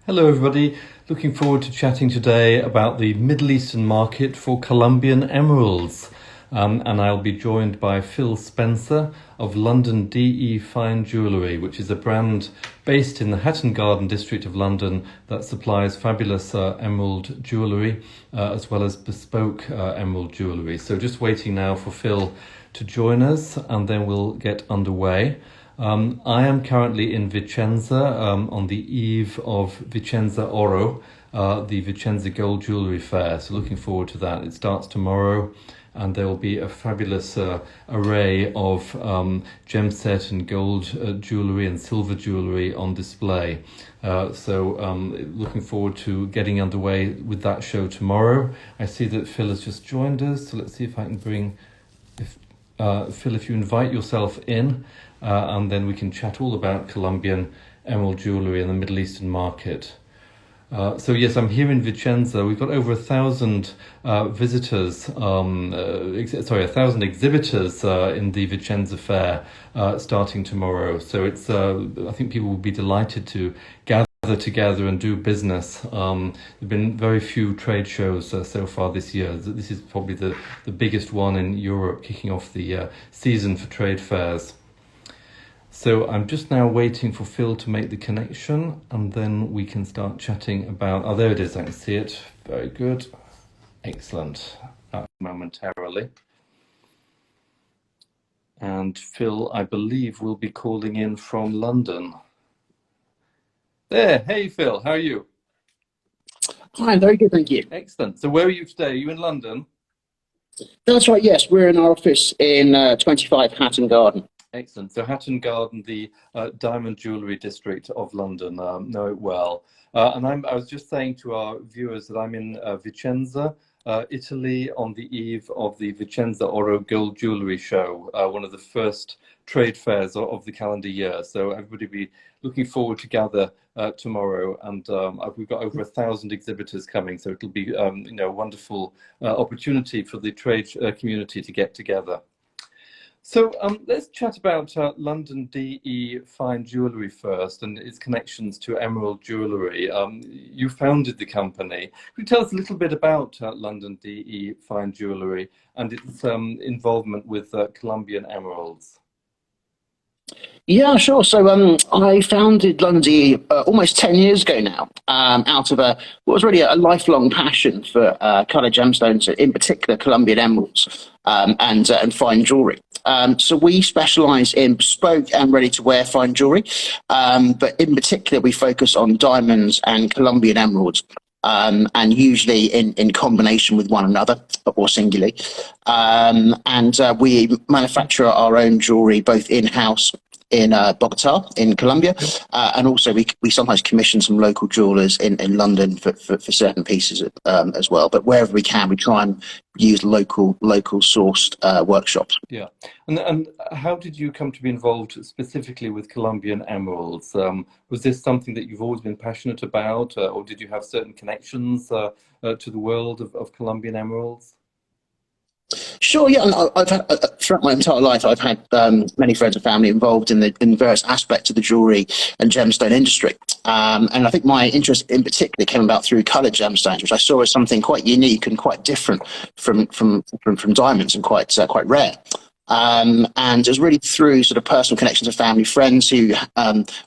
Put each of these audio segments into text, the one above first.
Hello everybody, looking forward to chatting today about the Middle Eastern market for Colombian emeralds. And I'll be joined by Phil Spencer of London DE Fine Jewellery, which is a brand based in the Hatton Garden district of London that supplies fabulous emerald jewellery as well as bespoke emerald jewellery. So just waiting now for Phil to join us and then we'll get underway. I am currently in Vicenza on the eve of Vicenza Oro, the Vicenza Gold Jewellery Fair. So looking forward to that. It starts tomorrow and there will be a fabulous array of gem set and gold jewellery and silver jewellery on display. Looking forward to getting underway with that show tomorrow. I see that Phil has just joined us, so let's see if I can bring... Phil, if you invite yourself in, and then we can chat all about Colombian emerald jewellery in the Middle Eastern market. Yes, I'm here in Vicenza. We've got over 1,000 visitors, 1,000 exhibitors in the Vicenza Fair starting tomorrow. So it's, I think people will be delighted to gather together and do business. There have been very few trade shows so far this year. This is probably the biggest one in Europe, kicking off the season for trade fairs. So I'm just now waiting for Phil to make the connection and then we can start chatting about... Oh, there it is, I can see it. Very good. Excellent. Momentarily. And Phil, I believe, will be calling in from London. There. Hey, Phil. How are you? Hi, very good, thank you. Excellent. So where are you today? Are you in London? That's right, yes. We're in our office in 25 Hatton Garden. Excellent. So Hatton Garden, the diamond jewellery district of London, know it well. I was just saying to our viewers that I'm in Vicenza, Italy, on the eve of the Vicenza Oro Gold Jewellery Show, one of the first trade fairs of the calendar year. So everybody be looking forward to gather tomorrow, and we've got over 1,000 exhibitors coming, so it'll be a wonderful opportunity for the trade community to get together. So let's chat about London DE Fine Jewellery first and its connections to emerald jewellery. You founded the company. Could you tell us a little bit about London DE Fine Jewellery and its involvement with Colombian emeralds? Yeah, sure. So I founded Lundy almost 10 years ago now, out of what was really a lifelong passion for coloured gemstones, in particular Colombian emeralds and fine jewellery. So we specialise in bespoke and ready-to-wear fine jewellery, but in particular we focus on diamonds and Colombian emeralds. And usually in combination with one another or singularly. We manufacture our own jewellery both in-house in Bogota, in Colombia, and also we sometimes commission some local jewellers in London for certain pieces as well. But wherever we can, we try and use local sourced workshops. Yeah, and how did you come to be involved specifically with Colombian emeralds? Was this something that you've always been passionate about, or did you have certain connections to the world of Colombian emeralds? Sure, yeah. And I've had, throughout my entire life, I've had many friends and family involved in the various aspects of the jewellery and gemstone industry. And I think my interest in particular came about through coloured gemstones, which I saw as something quite unique and quite different from diamonds and quite rare. And it was really through sort of personal connections of family, friends who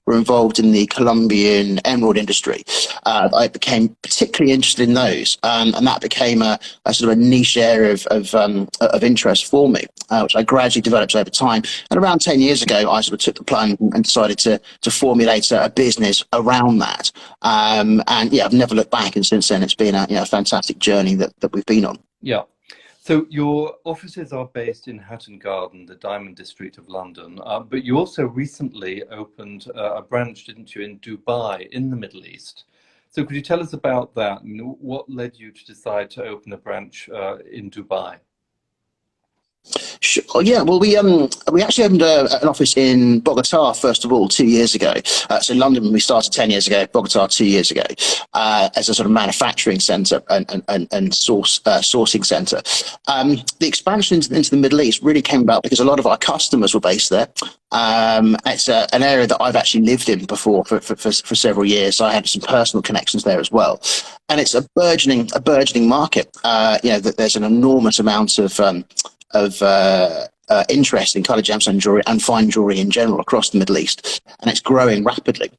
were involved in the Colombian emerald industry. I became particularly interested in those, and that became a sort of a niche area of interest for me, which I gradually developed over time. And around 10 years ago, I sort of took the plunge and decided to formulate a business around that. And yeah, I've never looked back, and since then it's been a fantastic journey that we've been on. Yeah. So your offices are based in Hatton Garden, the Diamond District of London, but you also recently opened a branch, didn't you, in Dubai, in the Middle East. So could you tell us about that? What led you to decide to open a branch in Dubai? Sure. Yeah, well, we actually opened an office in Bogota first of all 2 years ago. So London we started 10 years ago, Bogota 2 years ago, as a sort of manufacturing centre and sourcing centre. The expansion into the Middle East really came about because a lot of our customers were based there. It's an area that I've actually lived in before for several years. So I had some personal connections there as well, and it's a burgeoning market. That there's an enormous amount of interest in coloured gemstone jewellery and fine jewellery in general across the Middle East, and it's growing rapidly.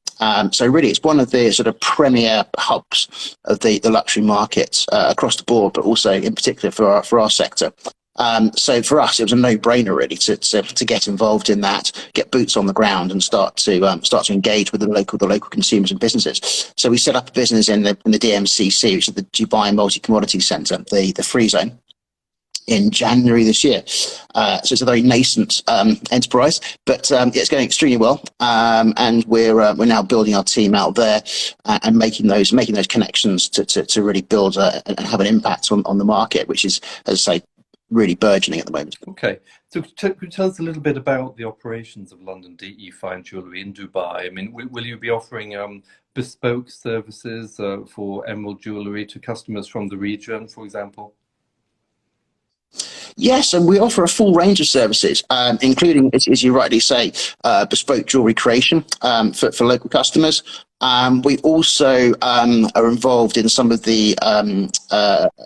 So really, it's one of the sort of premier hubs of the luxury market across the board, but also in particular for our sector. So for us, it was a no-brainer really to get involved in that, get boots on the ground, and start to engage with the local consumers and businesses. So we set up a business in the DMCC, which is the Dubai Multi Commodity Centre, the free zone, in January this year. So it's a very nascent enterprise, but it's going extremely well. And we're now building our team out there and making those connections to really build and have an impact on the market, which is, as I say, really burgeoning at the moment. Okay, so could you tell us a little bit about the operations of London DE Fine Jewellery in Dubai? I mean, will you be offering bespoke services for emerald jewellery to customers from the region, for example? Yes, and we offer a full range of services, including, as you rightly say, bespoke jewellery creation for local customers. We also are involved in some of the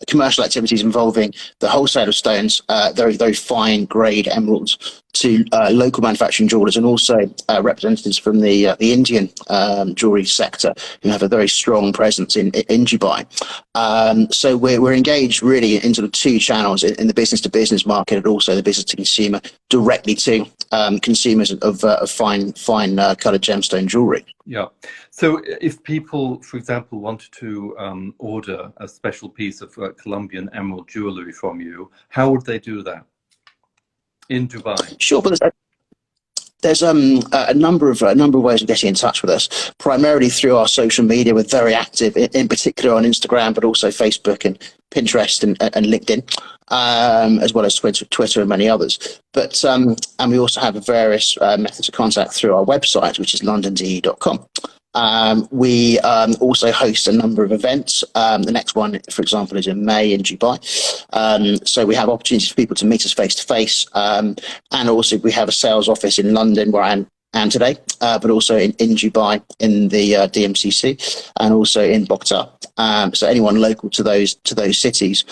commercial activities involving the wholesale of stones, very fine grade emeralds, to local manufacturing jewellers, and also representatives from the Indian jewellery sector who have a very strong presence in Dubai. So we're engaged really in sort of two channels, in the business to business market and also the business to consumer, directly to consumers of fine coloured gemstone jewellery. Yeah. So if people, for example, wanted to order a special piece of Colombian emerald jewellery from you, how would they do that in Dubai? Sure, but there's a number of ways of getting in touch with us. Primarily through our social media, we're very active, in particular on Instagram, but also Facebook and Pinterest and LinkedIn, as well as Twitter and many others. But and we also have various methods of contact through our website, which is londonde.com. We also host a number of events. The next one, for example, is in May in Dubai. So we have opportunities for people to meet us face to face. And also we have a sales office in London where I am today, but also in Dubai in the DMCC, and also in Bogota. So anyone local to those cities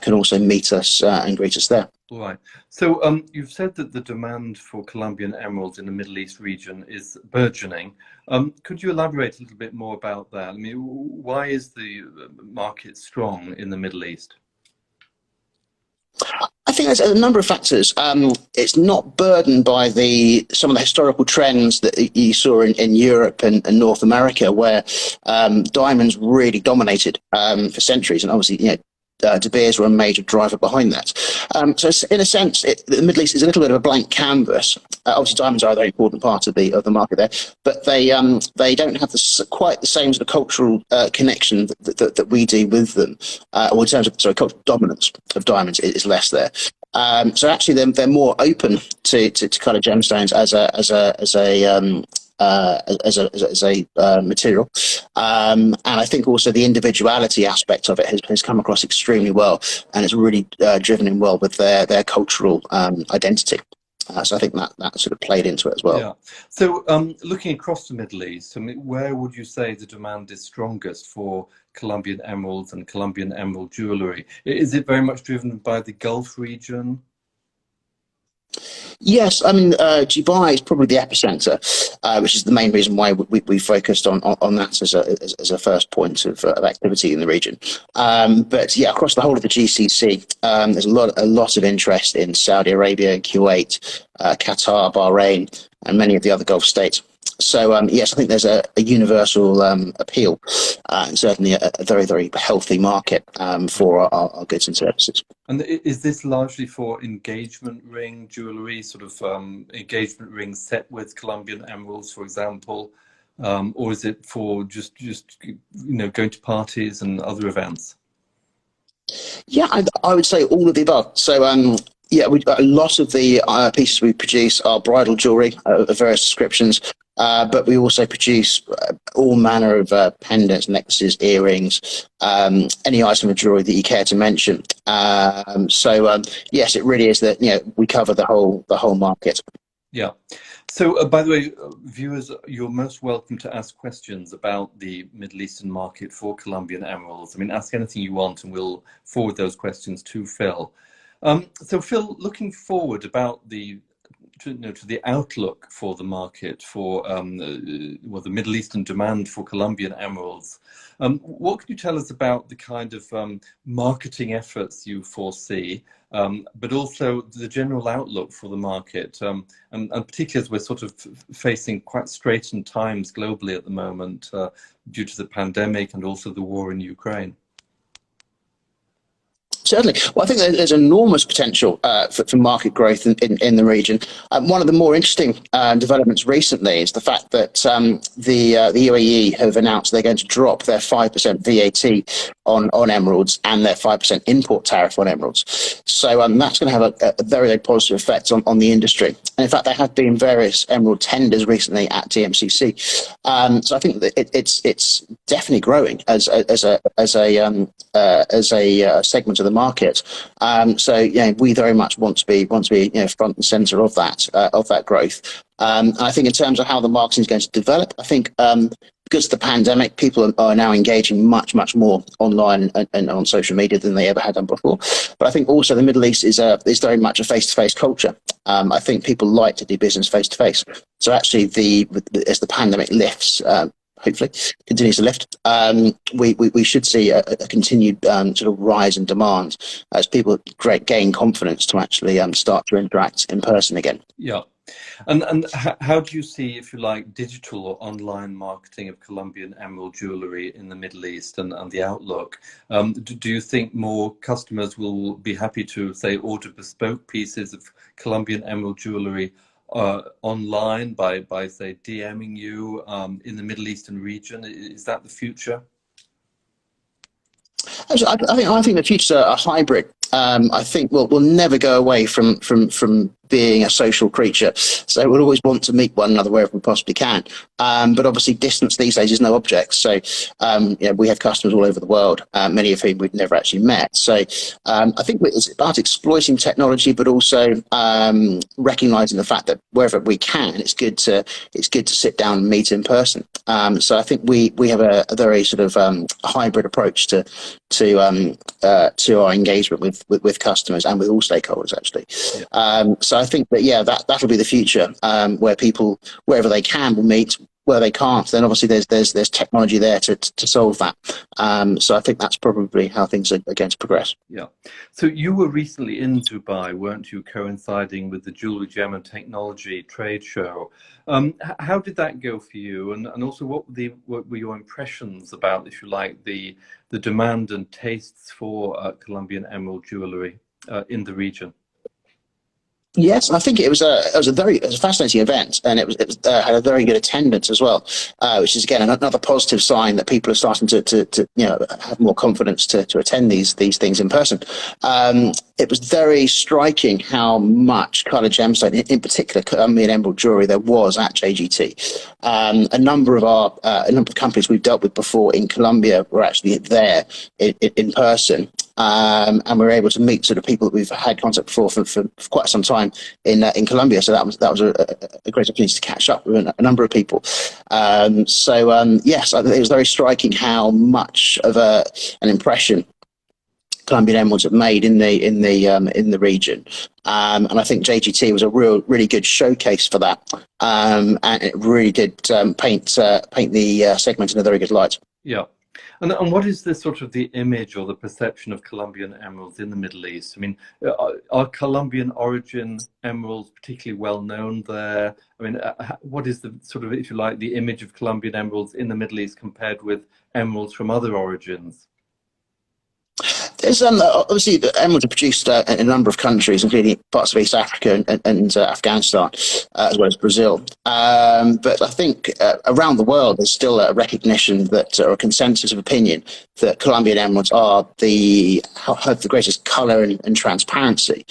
can also meet us and greet us there. All right. So you've said that the demand for Colombian emeralds in the Middle East region is burgeoning. Could you elaborate a little bit more about that? I mean, why is the market strong in the Middle East? I think there's a number of factors. It's not burdened by some of the historical trends that you saw in Europe and North America, where diamonds really dominated for centuries, and obviously, De Beers were a major driver behind that. So in a sense, the Middle East is a little bit of a blank canvas. Obviously, diamonds are a very important part of the market there, but they don't have quite the same sort of cultural connection that we do with them, or in terms of cultural dominance of diamonds is less there. So actually, they're more open to kind of gemstones as a material, and I think also the individuality aspect of it has come across extremely well, and it's really driven in well with their cultural identity. So I think that sort of played into it as well. Yeah. So looking across the Middle East, I mean, where would you say the demand is strongest for Colombian emeralds and Colombian emerald jewellery? Is it very much driven by the Gulf region? Yes, I mean, Dubai is probably the epicenter, which is the main reason why we focused on that as a first point of activity in the region. But yeah, across the whole of the GCC, there's a lot of interest in Saudi Arabia, Kuwait, Qatar, Bahrain, and many of the other Gulf states. So yes, I think there's a universal appeal, and certainly a very, very healthy market for our goods and services. And is this largely for engagement ring jewellery, sort of engagement rings set with Colombian emeralds, for example, or is it for just going to parties and other events? Yeah, I would say all of the above. So Yeah, a lot of the pieces we produce are bridal jewellery of various descriptions, but we also produce all manner of pendants, necklaces, earrings, any item of jewellery that you care to mention. Yes, it really is that we cover the whole market. Yeah. So, by the way, viewers, you're most welcome to ask questions about the Middle Eastern market for Colombian emeralds. I mean, ask anything you want, and we'll forward those questions to Phil. So, Phil, looking forward about to the outlook for the market for the Middle Eastern demand for Colombian emeralds. What can you tell us about the kind of marketing efforts you foresee, but also the general outlook for the market, and particularly as we're sort of facing quite straitened times globally at the moment due to the pandemic and also the war in Ukraine? Certainly. Well, I think there's enormous potential for market growth in the region. One of the more interesting developments recently is the fact that the UAE have announced they're going to drop their 5% VAT on emeralds and their 5% import tariff on emeralds. So that's going to have a very, very positive effect on the industry. And in fact, there have been various emerald tenders recently at TMCC. So I think that it's definitely growing as a segment of the market. We very much want to be front and center of that growth. And I think in terms of how the marketing is going to develop, I think because of the pandemic, people are now engaging much more online and on social media than they ever had done before. But I think also the Middle East is very much a face-to-face culture. I think people like to do business face-to-face. So actually, as the pandemic lifts, hopefully continues to lift, we should see a continued sort of rise in demand as people gain confidence to actually start to interact in person again. Yeah. And how do you see, if you like, digital or online marketing of Colombian emerald jewellery in the Middle East and the outlook? Do you think more customers will be happy to, say, order bespoke pieces of Colombian emerald jewellery online by say DMing you in the Middle Eastern region? Is that the future? I think the future's a hybrid. I think we'll never go away from being a social creature. So we'll always want to meet one another wherever we possibly can. But obviously distance these days is no object. So we have customers all over the world, many of whom we've never actually met. So I think it's about exploiting technology, but also recognizing the fact that wherever we can, it's good to sit down and meet in person. So I think we have a very sort of hybrid approach to our engagement with customers and with all stakeholders, actually. Yeah. So I think that that'll be the future, where people, wherever they can, will meet. Where they can't, then obviously there's technology there to solve that. So I think that's probably how things are going to progress. Yeah. So you were recently in Dubai, weren't you, coinciding with the Jewellery, Gem and Technology trade show? How did that go for you? And also what were your impressions about, if you like, the demand and tastes for Colombian emerald jewellery in the region? Yes, I think it was a fascinating event, and it had a very good attendance as well, which is again another positive sign that people are starting to have more confidence to attend these things in person. It was very striking how much coloured gemstone, in particular Colombian emerald jewellery, there was at JGT. A number of companies we've dealt with before in Colombia were actually there in person. And we were able to meet sort of people that we've had contact before for quite some time in Colombia. So that was a great opportunity to catch up with a number of people. Yes, I think it was very striking how much of an impression Colombian emeralds have made in the region. And I think JGT was a really good showcase for that. And it really did paint the segment in a very good light. Yeah. And what is the sort of the image or the perception of Colombian emeralds in the Middle East? I mean, are Colombian origin emeralds particularly well known there? I mean, what is the sort of, if you like, the image of Colombian emeralds in the Middle East compared with emeralds from other origins? There's obviously the emeralds are produced in a number of countries, including parts of East Africa and Afghanistan, as well as Brazil. But I think around the world, there's still a recognition that, or a consensus of opinion, that Colombian emeralds have the greatest colour and transparency,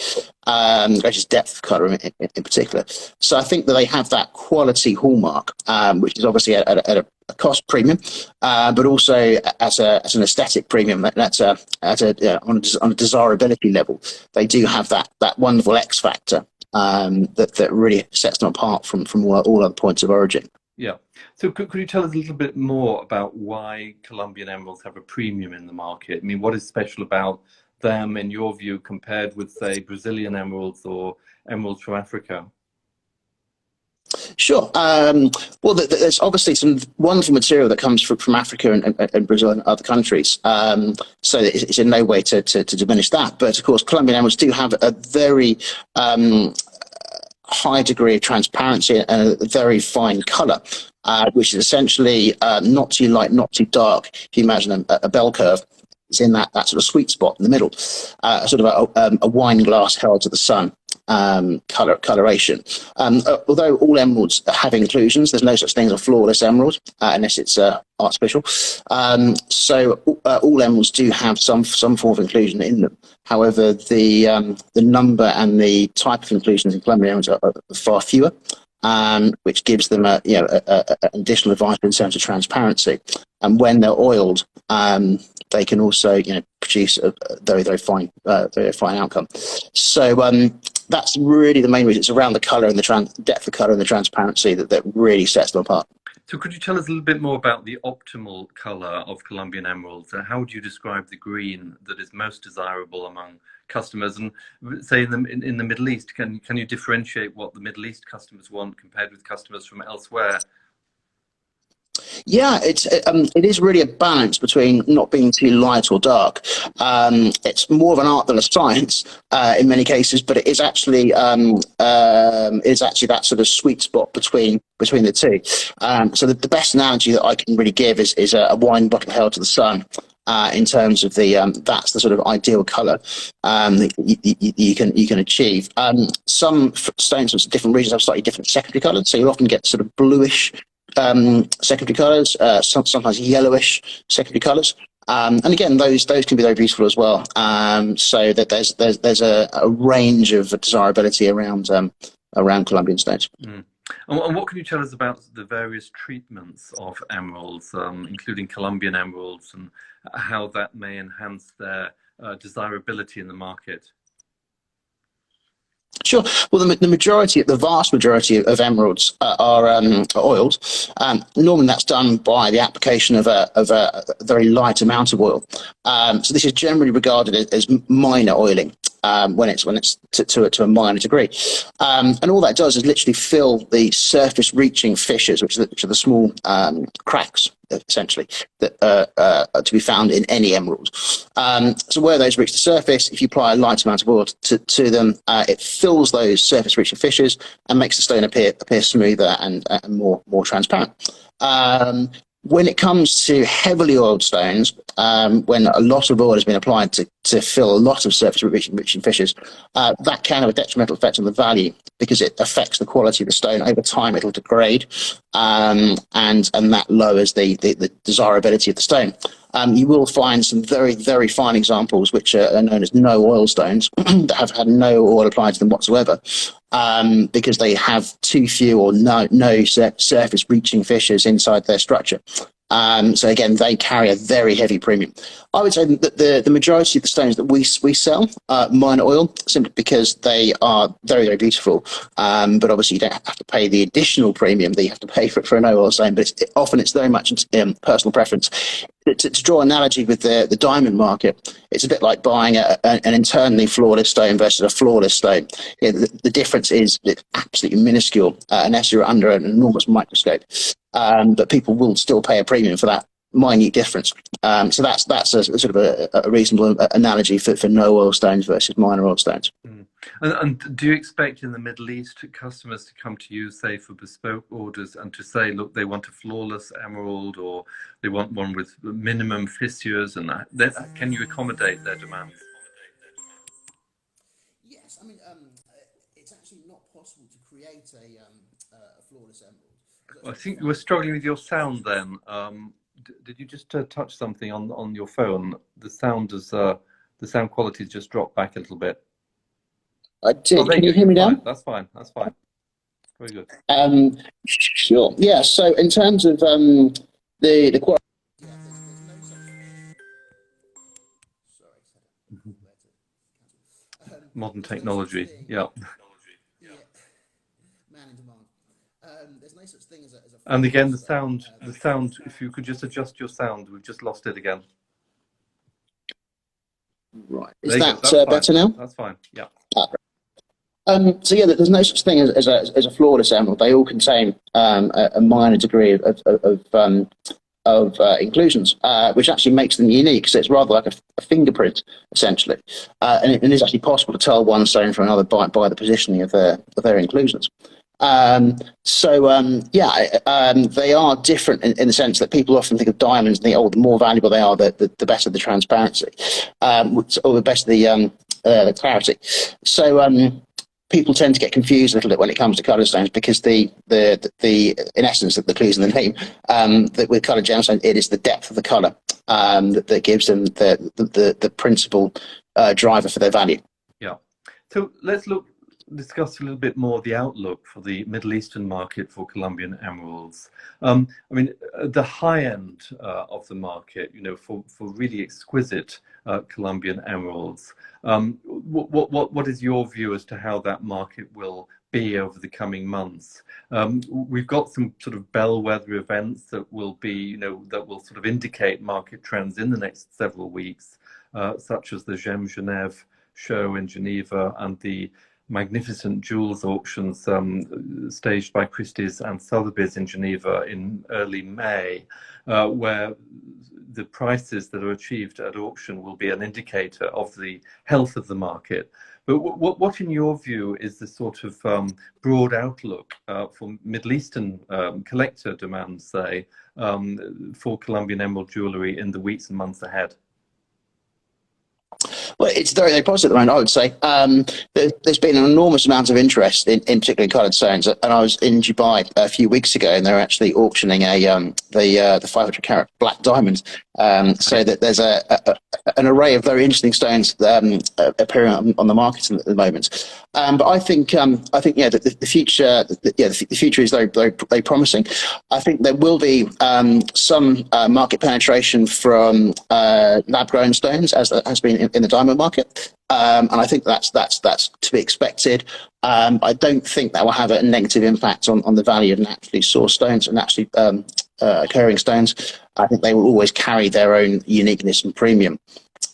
greatest depth of colour in particular. So I think that they have that quality hallmark, which is obviously at a cost premium, but also as an aesthetic premium. That's on a desirability level. They do have that wonderful X factor that really sets them apart from all other points of origin. Yeah. So could you tell us a little bit more about why Colombian emeralds have a premium in the market? I mean, what is special about them, in your view, compared with, say, Brazilian emeralds or emeralds from Africa? Sure. Well, there's obviously some wonderful material that comes from Africa and Brazil and other countries. So it's in no way to diminish that. But of course, Colombian emeralds do have a very high degree of transparency and a very fine colour, which is essentially not too light, not too dark. If you imagine a bell curve, it's in that sort of sweet spot in the middle, sort of a wine glass held to the sun. Coloration. Although all emeralds have inclusions, there's no such thing as a flawless emerald unless it's artificial. So all emeralds do have some form of inclusion in them. However, the number and the type of inclusions in Colombian emeralds are far fewer, which gives them an additional advantage in terms of transparency. And when they're oiled, they can also produce a very fine outcome. So that's really the main reason. It's around the colour and the depth of colour and the transparency that really sets them apart. So could you tell us a little bit more about the optimal colour of Colombian emeralds? How would you describe the green that is most desirable among customers? And say in the Middle East, can you differentiate what the Middle East customers want compared with customers from elsewhere? Yeah, it is really a balance between not being too light or dark. It's more of an art than a science in many cases, but it is actually that sort of sweet spot between the two. So the best analogy that I can really give is a wine bottle held to the sun. In terms of that's the sort of ideal colour that you can achieve. Some stones from different regions have slightly different secondary colours, so you'll often get sort of bluish secondary colours, sometimes yellowish secondary colours, and again those can be very beautiful as well. So that there's a range of desirability around Colombian stones. Mm. And what can you tell us about the various treatments of emeralds, including Colombian emeralds, and how that may enhance their desirability in the market? Sure. Well, the vast majority of emeralds are oiled. Normally, that's done by the application of a very light amount of oil. So this is generally regarded as minor oiling when it's to a minor degree. And all that does is literally fill the surface-reaching fissures, which are the small cracks, essentially, that are to be found in any emerald. So where those reach the surface, if you apply a light amount of oil to them, it fills those surface-reaching fissures and makes the stone appear smoother and more transparent. When it comes to heavily oiled stones, when a lot of oil has been applied to fill a lot of surface-reaching fissures, that can have a detrimental effect on the value because it affects the quality of the stone. Over time, it'll degrade, and that lowers the desirability of the stone. You will find some very fine examples which are known as no oil stones that have had no oil applied to them whatsoever, because they have too few or no surface reaching fissures inside their structure. So again, they carry a very heavy premium. I would say that the majority of the stones that we sell are minor oil, simply because they are very beautiful. But obviously, you don't have to pay the additional premium that you have to pay for a no oil stone. But often it's very much personal preference. To draw an analogy with the diamond market, it's a bit like buying an internally flawless stone versus a flawless stone. The difference is absolutely minuscule unless you're under an enormous microscope. But people will still pay a premium for that minute difference. So that's a sort of a reasonable analogy for no oil stones versus minor oil stones. Mm. And do you expect in the Middle East customers to come to you, say, for bespoke orders and to say, look, they want a flawless emerald or they want one with minimum fissures, and can you accommodate their demands? Yes, I mean, it's actually not possible to create a flawless emerald. I think you were struggling with your sound then. Did you just touch something on your phone? The sound is The sound quality's just dropped back a little bit. I Oh, did. there Can you you go. hear me now? Fine. That's fine. That's fine. Very good. Sure. Yeah. So in terms of the quality. Modern technology. Yeah. Man in demand. There's no such thing as a And flawless. again, the sound, if you could just adjust your sound, we've just lost it again. Right. There Is you go. that That's fine. better now? That's fine. Yeah. So yeah, there's no such thing as a flawless emerald. They all contain a minor degree of inclusions, which actually makes them unique. So it's rather like a fingerprint, essentially, and it is actually possible to tell one stone from another by the positioning of their inclusions. They are different in the sense that people often think of diamonds and think, oh, the more valuable they are, the better the transparency, or the better the clarity. So people tend to get confused a little bit when it comes to coloured stones because the in essence the clues in the name, that with coloured gemstones it is the depth of the colour that gives them the principal driver for their value. Yeah. So let's discuss a little bit more the outlook for the Middle Eastern market for Colombian emeralds. I mean, the high end of the market, for really exquisite Colombian emeralds. What is your view as to how that market will be over the coming months? We've got some sort of bellwether events that will be, that will sort of indicate market trends in the next several weeks, such as the Gem Genève show in Geneva and the magnificent jewels auctions staged by Christie's and Sotheby's in Geneva in early May, where the prices that are achieved at auction will be an indicator of the health of the market. But what in your view, is the sort of broad outlook for Middle Eastern collector demand, say, for Colombian emerald jewellery in the weeks and months ahead? Well, it's very, very positive at the moment, I would say. There's been an enormous amount of interest in particularly coloured stones, and I was in Dubai a few weeks ago, and they're actually auctioning the 500 carat black diamond. So that there's an array of very interesting stones appearing on the market at the moment. But I think yeah, the future is very, very, very promising. I think there will be some market penetration from lab-grown stones, as has been in the diamond market, and I think that's to be expected. I don't think that will have a negative impact on the value of naturally sourced stones and naturally occurring stones. I think they will always carry their own uniqueness and premium.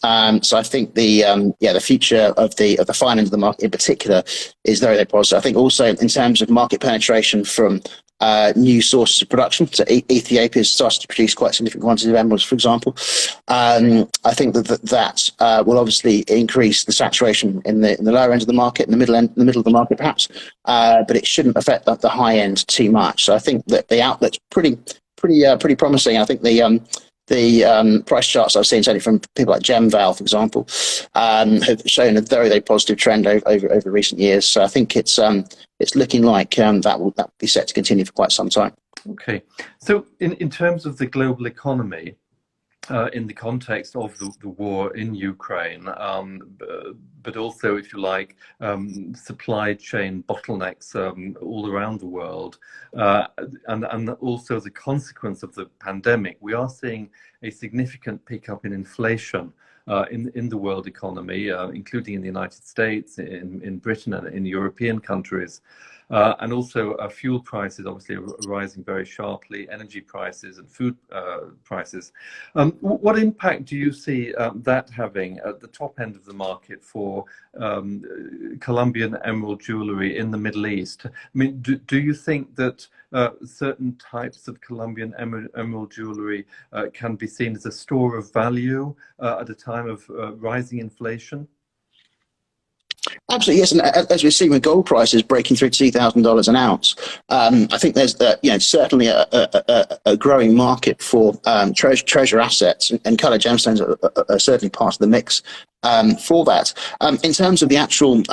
So I think the future of the fine end of the market in particular is very, very positive. I think also in terms of market penetration from new sources of production, so Ethiopia has started to produce quite significant quantities of emeralds, for example. I think that will obviously increase the saturation in the lower end of the market, in the middle of the market perhaps, but it shouldn't affect the high end too much. So I think that the outlet's pretty promising. I think the price charts I've seen, certainly from people like GemVal, for example, have shown a very, very positive trend over recent years. So I think it's looking like that will be set to continue for quite some time. Okay. So in terms of the global economy, in the context of the war in Ukraine, but also, if you like, supply chain bottlenecks all around the world, and also the consequence of the pandemic, we are seeing a significant pickup in inflation in the world economy, including in the United States, in Britain, and in European countries. And also fuel prices obviously are rising very sharply, energy prices and food prices. What impact do you see that having at the top end of the market for Colombian emerald jewellery in the Middle East? I mean, do you think that certain types of Colombian emerald jewellery can be seen as a store of value at a time of rising inflation? Absolutely, yes, and as we've seen with gold prices breaking through $2,000 an ounce, I think there's certainly a growing market for treasure assets, and coloured gemstones are certainly part of the mix for that. In terms of the actual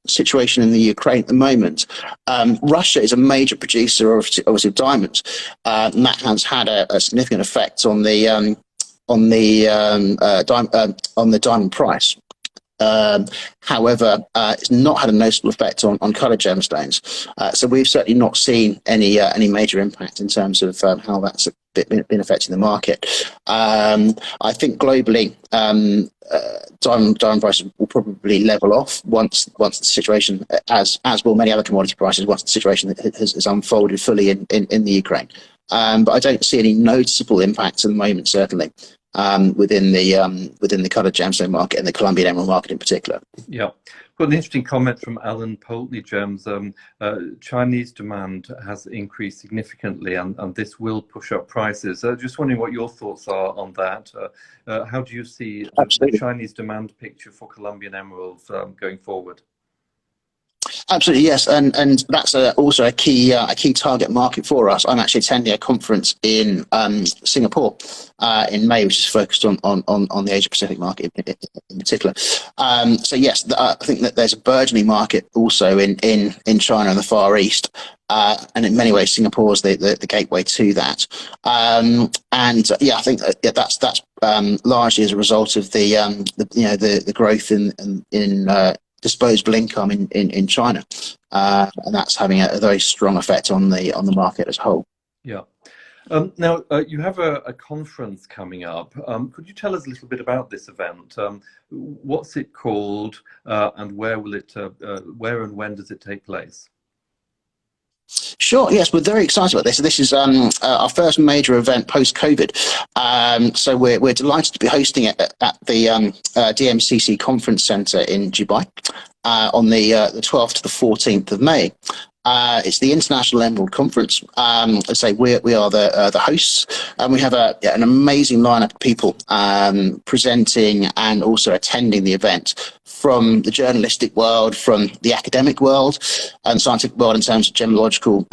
situation in the Ukraine at the moment, Russia is a major producer of diamonds, and that has had a significant effect on the on the diamond price. However, it's not had a noticeable effect on coloured gemstones. So we've certainly not seen any major impact in terms of how that's been affecting the market. I think globally, diamond prices will probably level off once the situation, as will many other commodity prices, once the situation has unfolded fully in the Ukraine. But I don't see any noticeable impacts at the moment, certainly. Within the coloured gemstone market and the Colombian emerald market in particular. Yeah, got an interesting comment from Alan Poultney, Gems. Chinese demand has increased significantly, and this will push up prices. Just wondering what your thoughts are on that. How do you see the Chinese demand picture for Colombian emeralds going forward? Absolutely, yes, and that's also a key target market for us. I'm actually attending a conference in Singapore in May, which is focused on the Asia Pacific market in particular. So yes, I think that there's a burgeoning market also in China and the Far East, and in many ways Singapore is the gateway to that. Yeah, I think that's largely as a result of the growth in disposable income in China, and that's having a very strong effect on the market as a whole. Yeah. Now you have a conference coming up. Could you tell us a little bit about this event? What's it called, and where and when does it take place? Sure. Yes, we're very excited about this. This is our first major event post-COVID. So we're delighted to be hosting it at the DMCC Conference Centre in Dubai on the 12th to the 14th of May. It's the International Emerald Conference. I say we are the hosts, and we have an amazing lineup of people presenting and also attending the event, from the journalistic world, from the academic world, and scientific world in terms of gemological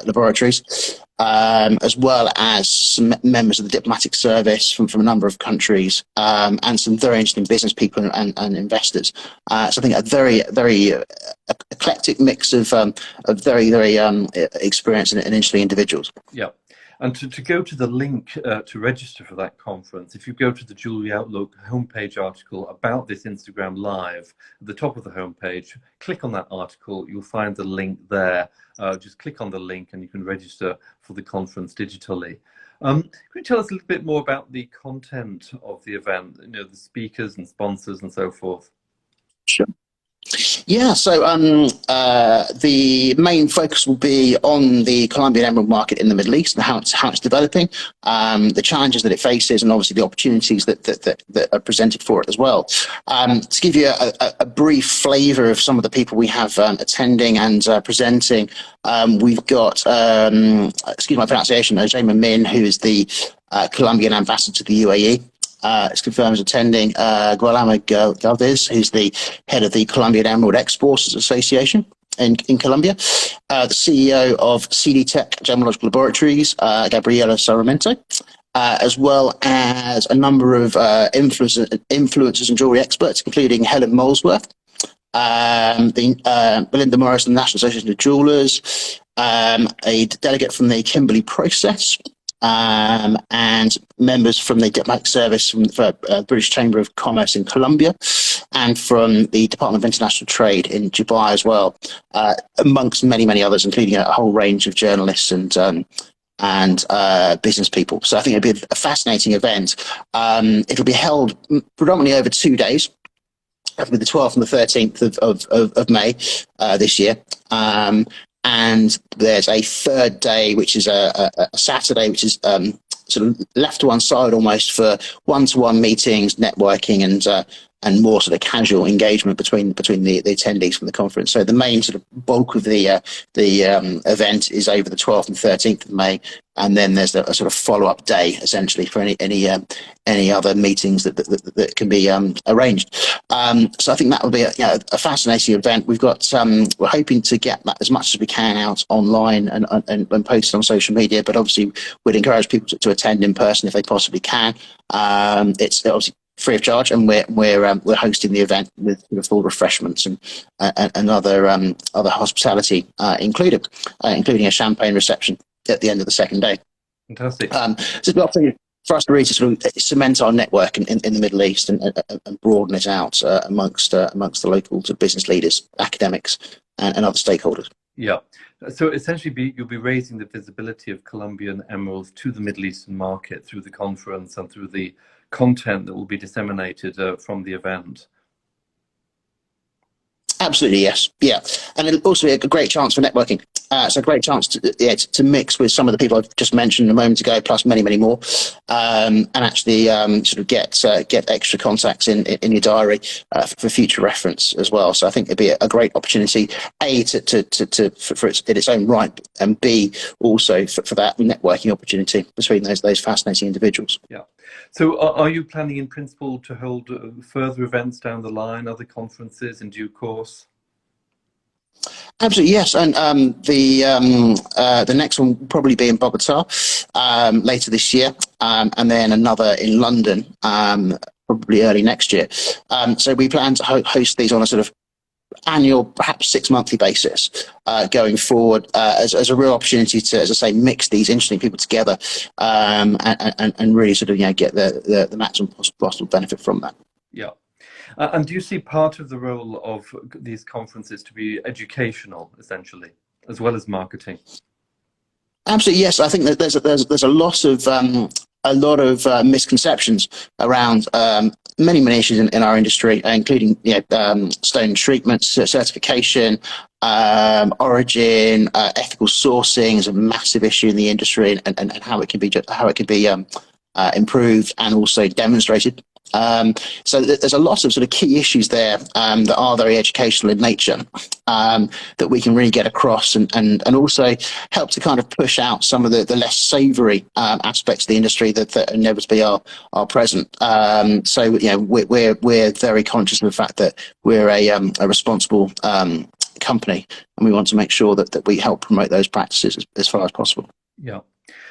laboratories, as well as some members of the diplomatic service from a number of countries, and some very interesting business people and investors. So I think a very eclectic mix of very experienced and interesting individuals. Yeah. And to go to the link to register for that conference, if you go to the Jewellery Outlook homepage article about this Instagram Live, at the top of the homepage, click on that article, you'll find the link there. Just click on the link and you can register for the conference digitally. Could you tell us a little bit more about the content of the event, the speakers and sponsors and so forth? Sure. Yeah, so the main focus will be on the Colombian emerald market in the Middle East and how it's developing, the challenges that it faces, and obviously the opportunities that are presented for it as well. To give you a brief flavour of some of the people we have attending and presenting, we've got, excuse my pronunciation, Jaima Min, who is the Colombian ambassador to the UAE. It's confirmed as attending Guillermo Galvez, who's the head of the Colombian Emerald Exporters Association in Colombia, the CEO of CD Tech Gemological Laboratories, Gabriela Sarmiento, as well as a number of influencers and jewellery experts, including Helen Molesworth, Belinda Morris, the National Association of Jewellers, a delegate from the Kimberley Process, and members from the diplomatic service from the British Chamber of Commerce in Colombia, and from the Department of International Trade in Dubai as well, amongst many others, including a whole range of journalists and business people. So I think it'll be a fascinating event. It'll be held predominantly over 2 days, with the 12th and the 13th of May this year. And there's a third day, which is a Saturday, which is sort of left to one side almost for one-to-one meetings, networking, and more sort of casual engagement between the attendees from the conference. So the main sort of bulk of the event is over the 12th and 13th of May, and then there's a sort of follow-up day essentially for any other meetings that can be arranged. So I think that will be a fascinating event. We've got we're hoping to get as much as we can out online and post on social media, but obviously we'd encourage people to attend in person if they possibly can. It's obviously free of charge, and we're hosting the event with full refreshments and other hospitality included, including a champagne reception at the end of the second day. Fantastic. So for us really to sort of cement our network in the Middle East and broaden it out amongst the local business leaders, academics, and other stakeholders. Yeah. So essentially, you'll be raising the visibility of Colombian emeralds to the Middle Eastern market through the conference and through the content that will be disseminated from the event. Absolutely, yes. Yeah. And it'll also be a great chance for networking. It's a great chance to mix with some of the people I've just mentioned a moment ago, plus many, many more, and actually sort of get extra contacts in your diary for future reference as well. So I think it'd be a great opportunity, A, for it in its own right, and B, also for that networking opportunity between those fascinating individuals. Yeah. So are you planning in principle to hold further events down the line, other conferences in due course? Absolutely, yes. And the next one will probably be in Bogota later this year, and then another in London probably early next year. So we plan to host these on a sort of annual, perhaps 6-monthly basis going forward as a real opportunity to, as I say, mix these interesting people together and really sort of get the maximum possible benefit from that. Yeah. And do you see part of the role of these conferences to be educational, essentially, as well as marketing? Absolutely, yes. I think that there's a lot of misconceptions around many issues in our industry, including stone treatment, certification, origin, ethical sourcing is a massive issue in the industry, and how it can be improved and also demonstrated. So there's a lot of sort of key issues there that are very educational in nature that we can really get across and also help to kind of push out some of the less savoury aspects of the industry that inevitably are present. So we're very conscious of the fact that we're a responsible company, and we want to make sure that we help promote those practices as far as possible. Yeah.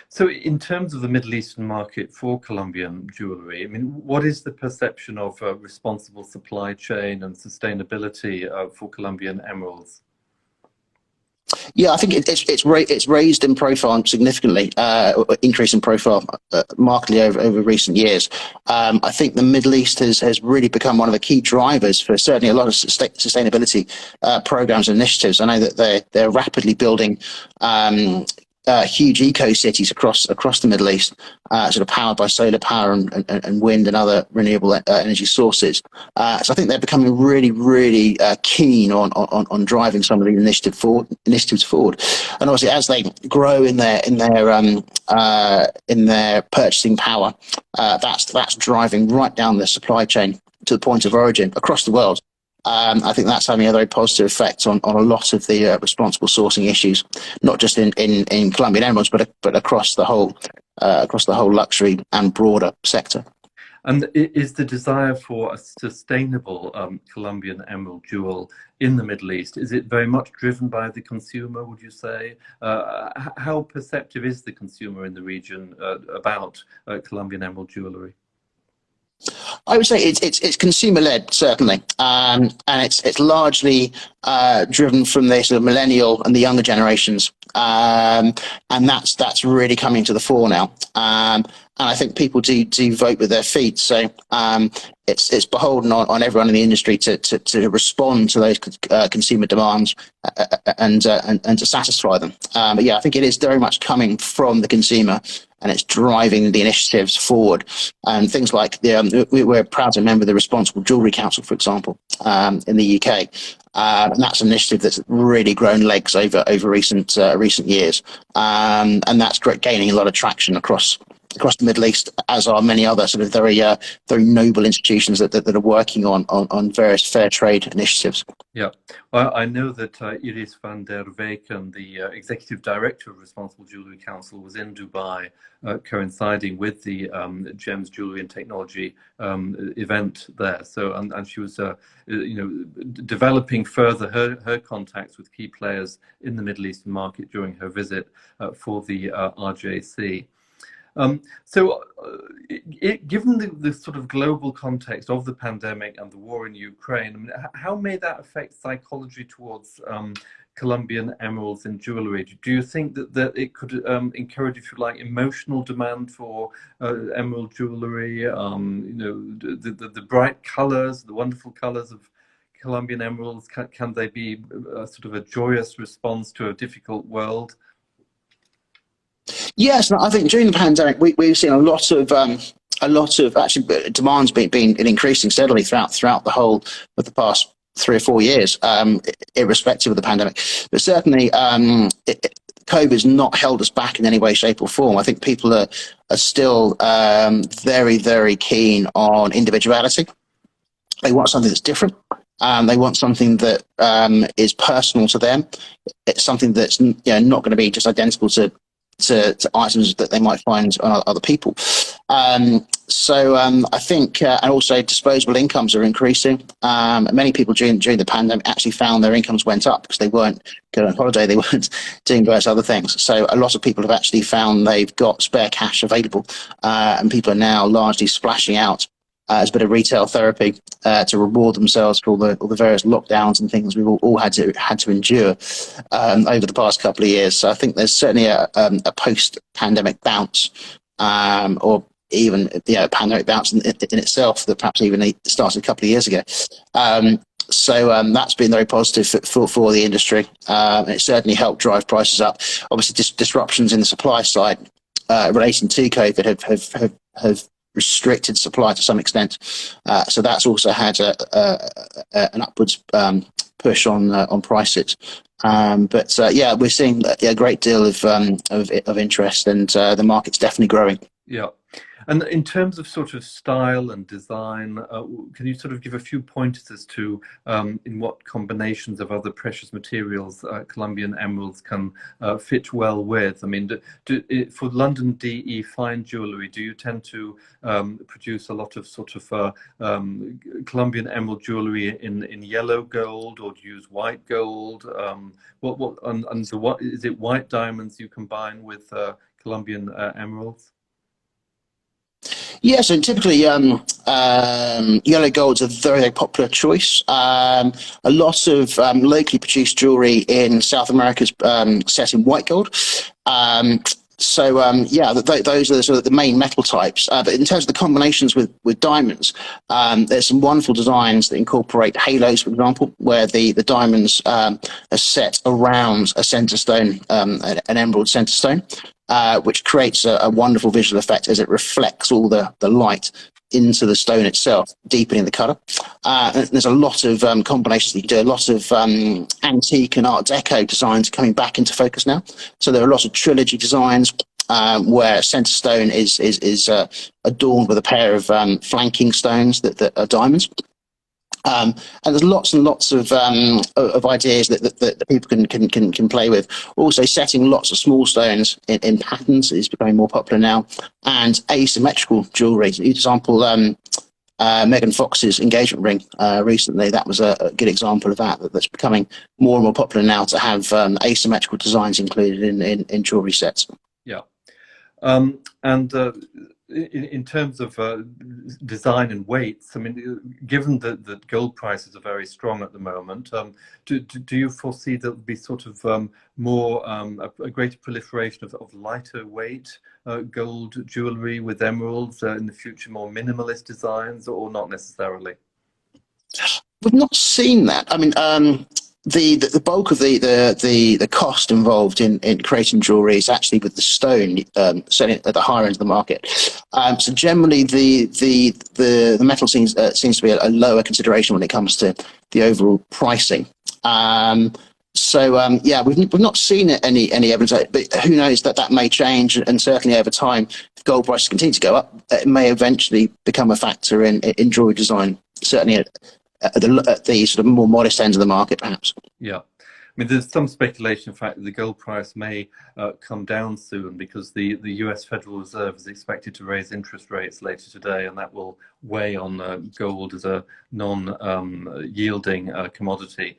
So in terms of the Middle Eastern market for Colombian jewellery, I mean, what is the perception of responsible supply chain and sustainability for Colombian emeralds? Yeah, I think it's raised in profile significantly, increase in profile markedly over recent years. I think the Middle East has really become one of the key drivers for certainly a lot of sustainability programs and initiatives. I know that they're rapidly building huge eco-cities across the Middle East, sort of powered by solar power and wind and other renewable energy sources. So I think they're becoming really keen on driving some of the initiatives forward. And obviously, as they grow in their purchasing power, that's driving right down the supply chain to the point of origin across the world. I think that's having a very positive effect on a lot of the responsible sourcing issues, not just in Colombian emeralds, but across the whole luxury and broader sector. And is the desire for a sustainable Colombian emerald jewel in the Middle East, is it very much driven by the consumer, would you say? How perceptive is the consumer in the region about Colombian emerald jewellery? I would say it's consumer led, certainly, and it's largely driven from the sort of millennial and the younger generations, and that's really coming to the fore now. And I think people do vote with their feet, so it's beholden on everyone in the industry to respond to those consumer demands and to satisfy them. But yeah, I think it is very much coming from the consumer, and it's driving the initiatives forward. And things like we're proud to member the Responsible Jewellery Council, for example, in the UK. And that's an initiative that's really grown legs over recent years, and that's gaining a lot of traction across the Middle East, as are many other sort of very noble institutions that are working on various fair trade initiatives. Yeah, well, I know that Iris van der Weken, the executive director of Responsible Jewellery Council, was in Dubai, coinciding with the Gems Jewellery and Technology event there. So, and she was, developing further her contacts with key players in the Middle Eastern market during her visit for the RJC. Given the sort of global context of the pandemic and the war in Ukraine, I mean, how may that affect psychology towards Colombian emeralds in jewellery? Do you think that it could encourage, if you like, emotional demand for emerald jewellery? The bright colours, the wonderful colours of Colombian emeralds, can they be sort of a joyous response to a difficult world? Yes, I think during the pandemic we've seen a lot of actually demands being increasing steadily throughout the whole of the past 3 or 4 years, irrespective of the pandemic. But certainly, COVID's not held us back in any way, shape, or form. I think people are still very, very keen on individuality. They want something that's different. They want something that is personal to them. It's something that's not going to be just identical to items that they might find on other people. I think, and also disposable incomes are increasing. Many people during the pandemic actually found their incomes went up because they weren't going on holiday, they weren't doing various other things. So a lot of people have actually found they've got spare cash available, and people are now largely splashing out as a bit of retail therapy to reward themselves for all the various lockdowns and things we've all had to endure over the past couple of years. So I think there's certainly a post-pandemic bounce, or even a pandemic bounce in itself that perhaps even started a couple of years ago. That's been very positive for the industry. It certainly helped drive prices up. Obviously, disruptions in the supply side relating to COVID have restricted supply to some extent, so that's also had an upwards push on prices. We're seeing a great deal of interest, and the market's definitely growing. Yeah. And in terms of sort of style and design, can you sort of give a few pointers as to in what combinations of other precious materials Colombian emeralds can fit well with? I mean, for London DE fine jewellery, do you tend to produce a lot of sort of Colombian emerald jewellery in yellow gold, or do you use white gold? What is it? White diamonds you combine with Colombian emeralds? Yeah, so typically yellow gold's a very, very popular choice. A lot of locally produced jewellery in South America is set in white gold. Those are sort of the main metal types. But in terms of the combinations with diamonds, there's some wonderful designs that incorporate halos, for example, where the diamonds are set around a centre stone, an emerald centre stone, which creates a wonderful visual effect as it reflects all the light into the stone itself, deepening the colour. There's a lot of combinations that you can do. A lot of antique and Art Deco designs coming back into focus now. So there are a lot of trilogy designs where centre stone is adorned with a pair of flanking stones that are diamonds. And there's lots and lots of ideas that people can play with. Also, setting lots of small stones in patterns is becoming more popular now, and asymmetrical jewellery. For example, Megan Fox's engagement ring recently, that was a good example of that's becoming more and more popular now, to have asymmetrical designs included in jewellery sets. Yeah. In terms of design and weights, I mean, given that gold prices are very strong at the moment, do you foresee there'll be sort of a greater proliferation of lighter weight gold jewellery with emeralds in the future, more minimalist designs, or not necessarily? We've not seen that. I mean, the bulk of the cost involved in creating jewellery is actually with the stone, certainly at the higher end of the market. So generally, the metal seems to be a lower consideration when it comes to the overall pricing. We've not seen any evidence of it, but who knows, that may change, and certainly over time, if gold prices continue to go up, it may eventually become a factor in jewellery design, certainly at the sort of more modest end of the market, perhaps. Yeah. I mean, there's some speculation, in fact, that the gold price may come down soon, because the US Federal Reserve is expected to raise interest rates later today, and that will weigh on gold as a non-yielding commodity.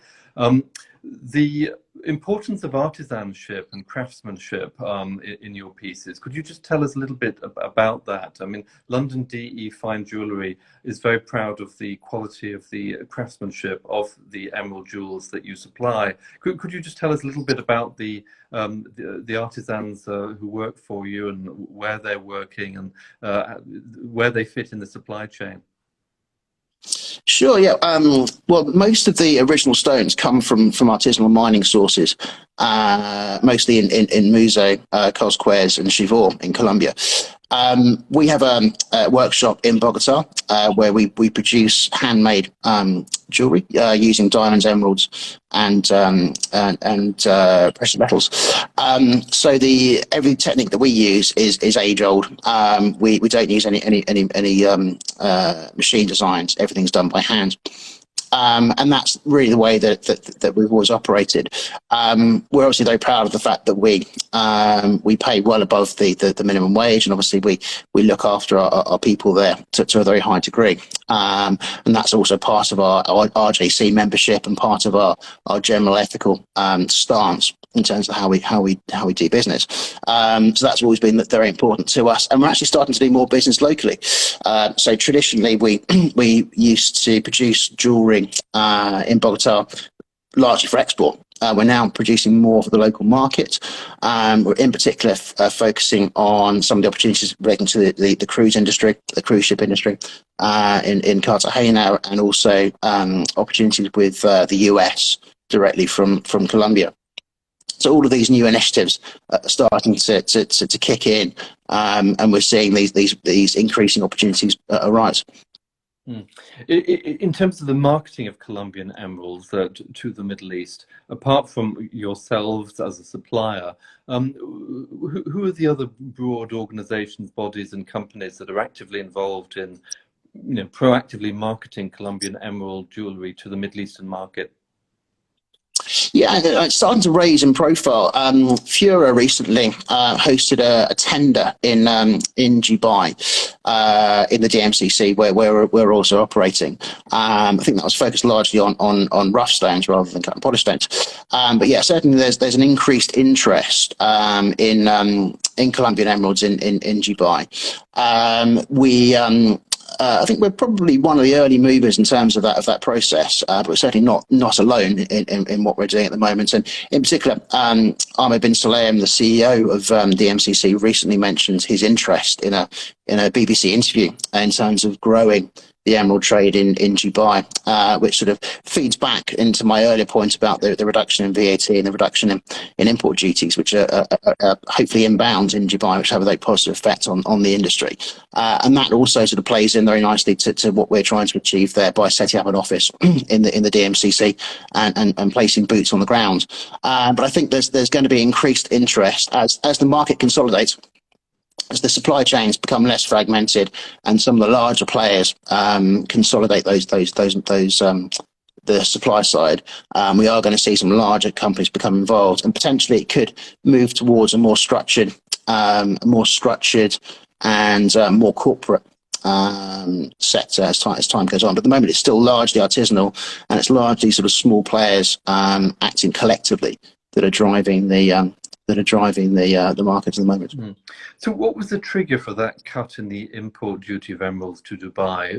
importance of artisanship and craftsmanship in your pieces. Could you just tell us a little bit about that? I mean, London DE Fine Jewellery is very proud of the quality of the craftsmanship of the emerald jewels that you supply. Could you just tell us a little bit about the artisans who work for you and where they're working and where they fit in the supply chain? Sure, yeah. Well, most of the original stones come from artisanal mining sources, mostly in Musée, Cosquez, and Chivor in Colombia. We have a workshop in Bogota where we produce handmade jewelry using diamonds, emeralds, and precious metals. So every technique that we use is age old. We don't use any machine designs. Everything's done by hand. And that's really the way that we've always operated. We're obviously very proud of the fact that we pay well above the minimum wage, and obviously we look after our people there to a very high degree. And that's also part of our RJC membership and part of our general ethical stance in terms of how we do business. So that's always been very important to us, and we're actually starting to do more business locally. So traditionally, we used to produce jewelry in Bogota largely for export. We're now producing more for the local market. We're in particular focusing on some of the opportunities relating to the cruise industry, the cruise ship industry in Cartagena, and also opportunities with the US directly from Colombia. So all of these new initiatives are starting to kick in, and we're seeing these increasing opportunities arise. In terms of the marketing of Colombian emeralds to the Middle East, apart from yourselves as a supplier, who are the other broad organizations, bodies, and companies that are actively involved in, proactively marketing Colombian emerald jewelry to the Middle Eastern market? Yeah, it's starting to raise in profile. Fura recently hosted a tender in Dubai, in the DMCC, where we're also operating. I think that was focused largely on rough stones rather than cut and polished stones. But yeah, certainly there's an increased interest in Colombian emeralds in Dubai. I think we're probably one of the early movers in terms of that process, but we're certainly not alone in what we're doing at the moment. And in particular, Ahmed bin Salem, the CEO of the MCC, recently mentioned his interest in a BBC interview in terms of growing the emerald trade in Dubai, which sort of feeds back into my earlier point about the reduction in VAT and the reduction in import duties, which are hopefully inbound in Dubai, which have a very positive effect on the industry. And that also sort of plays in very nicely to what we're trying to achieve there by setting up an office in the DMCC and placing boots on the ground. But I think there's going to be increased interest as the market consolidates, as the supply chains become less fragmented and some of the larger players consolidate the supply side. We are going to see some larger companies become involved, and potentially it could move towards a more structured and more corporate sector as time goes on. But at the moment, it's still largely artisanal, and it's largely sort of small players acting collectively that are driving the market at the moment. So what was the trigger for that cut in the import duty of emeralds to Dubai?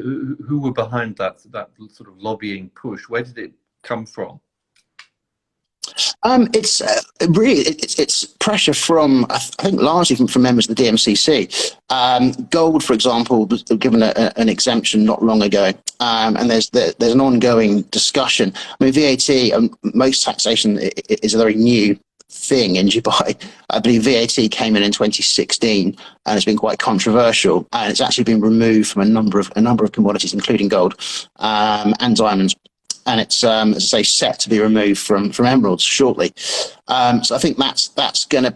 Who were behind that sort of lobbying push? Where did it come from? It's really it's pressure from, I think, largely from members of the DMCC. Gold, for example, was given an exemption not long ago, and there's an ongoing discussion. I mean, VAT and most taxation is a very new thing in Dubai. I believe VAT came in 2016, and it's been quite controversial, and it's actually been removed from a number of commodities, including gold and diamonds. And it's, as I say, set to be removed from emeralds shortly. So I think that's going to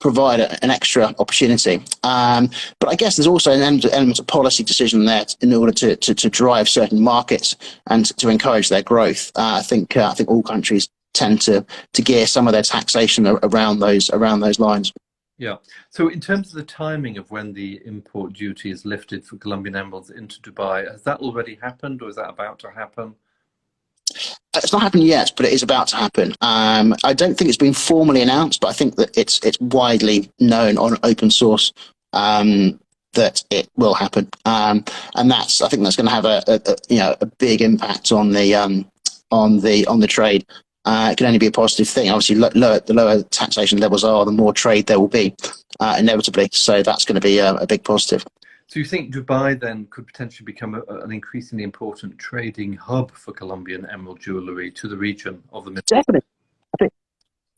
provide an extra opportunity. But I guess there's also an element of policy decision there in order to drive certain markets and to encourage their growth. I think all countries tend to gear some of their taxation around those lines. Yeah. So in terms of the timing of when the import duty is lifted for Colombian emeralds into Dubai, has that already happened, or is that about to happen? It's not happened yet, but it is about to happen. I don't think it's been formally announced, but I think that it's widely known on open source that it will happen, and I think that's going to have a big impact on the trade. It can only be a positive thing. Obviously, the lower taxation levels are, the more trade there will be, inevitably. So that's going to be a big positive. So you think Dubai then could potentially become an increasingly important trading hub for Colombian emerald jewellery to the region of the Middle East? Definitely.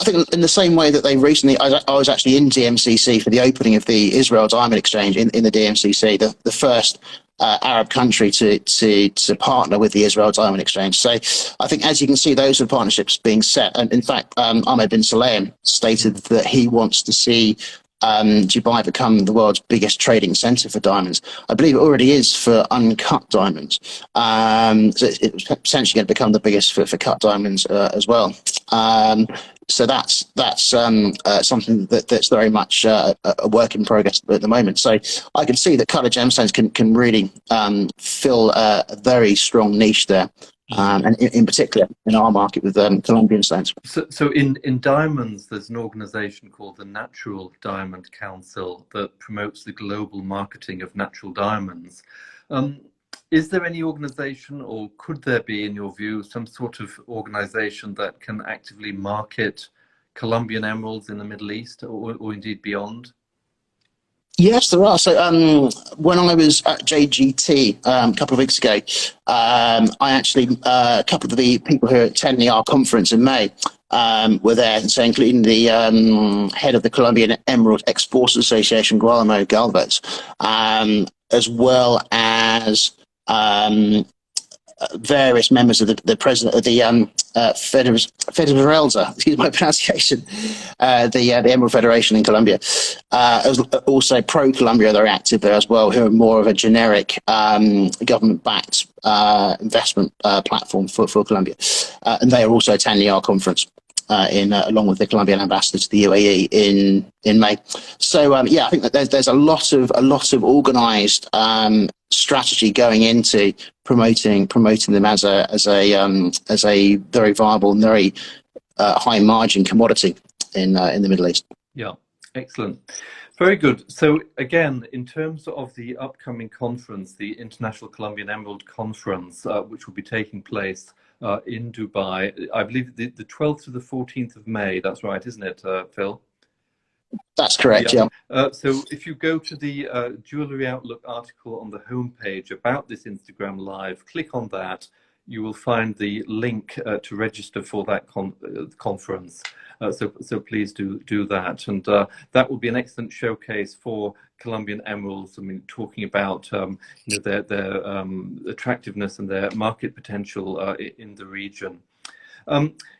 I think in the same way that they recently, I was actually in DMCC for the opening of the Israel Diamond Exchange in the DMCC, the first Arab country to partner with the Israel Diamond Exchange. So I think, as you can see, those are partnerships being set. And in fact, Ahmed bin Sulayem stated that he wants to see Dubai become the world's biggest trading centre for diamonds. I believe it already is for uncut diamonds. So it's potentially going to become the biggest for cut diamonds as well. So that's something that's very much a work in progress at the moment. So I can see that colour gemstones can really fill a very strong niche there. And in particular in our market with Colombian stones. So in diamonds, there's an organization called the Natural Diamond Council that promotes the global marketing of natural diamonds. Is there any organization, or could there be, in your view, some sort of organization that can actively market Colombian emeralds in the Middle East or indeed beyond? Yes, there are. So when I was at JGT a couple of weeks ago, I actually, a couple of the people who attended our conference in May were there, so including the head of the Colombian Emerald Exporters Association, Guillermo Galvez, as well as various members of the president of the Federalza, excuse my pronunciation, the Emerald Federation in Colombia. Also pro-Colombia, they're active there as well, who are more of a generic government-backed investment platform for Colombia. And they are also attending our conference. Along with the Colombian ambassador to the UAE in May. So yeah, I think that there's a lot of organised strategy going into promoting them as a very viable and very high margin commodity in the Middle East. Yeah, excellent. Very good. So again, in terms of the upcoming conference, the International Colombian Emerald Conference, which will be taking place in Dubai, I believe the 12th to the 14th of May, that's right, isn't it, Phil? That's correct, yeah. So if you go to the Jewellery Outlook article on the homepage about this Instagram Live, click on that, you will find the link to register for that conference. So please do that. And that will be an excellent showcase for Colombian emeralds. I mean, talking about their attractiveness and their market potential in the region.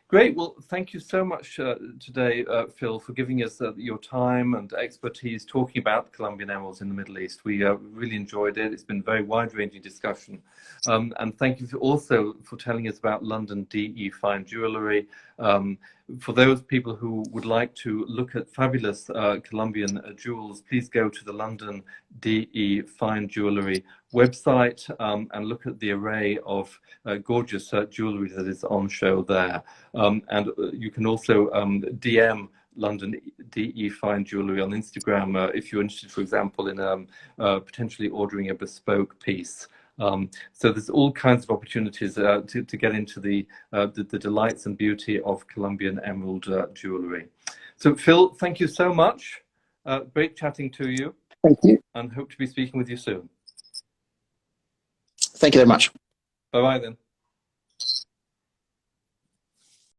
Great. Well, thank you so much today, Phil, for giving us your time and expertise talking about Colombian emeralds in the Middle East. We really enjoyed it. It's been a very wide-ranging discussion. And thank you also for telling us about London DE Fine Jewellery. For those people who would like to look at fabulous Colombian jewels, please go to the London DE Fine Jewellery website and look at the array of gorgeous jewellery that is on show there. And you can also DM London DE Fine Jewellery on Instagram if you're interested, for example, in potentially ordering a bespoke piece. So there's all kinds of opportunities to get into the delights and beauty of Colombian emerald jewellery. So Phil, thank you so much. Great chatting to you. Thank you. And hope to be speaking with you soon. Thank you very much. Bye-bye then.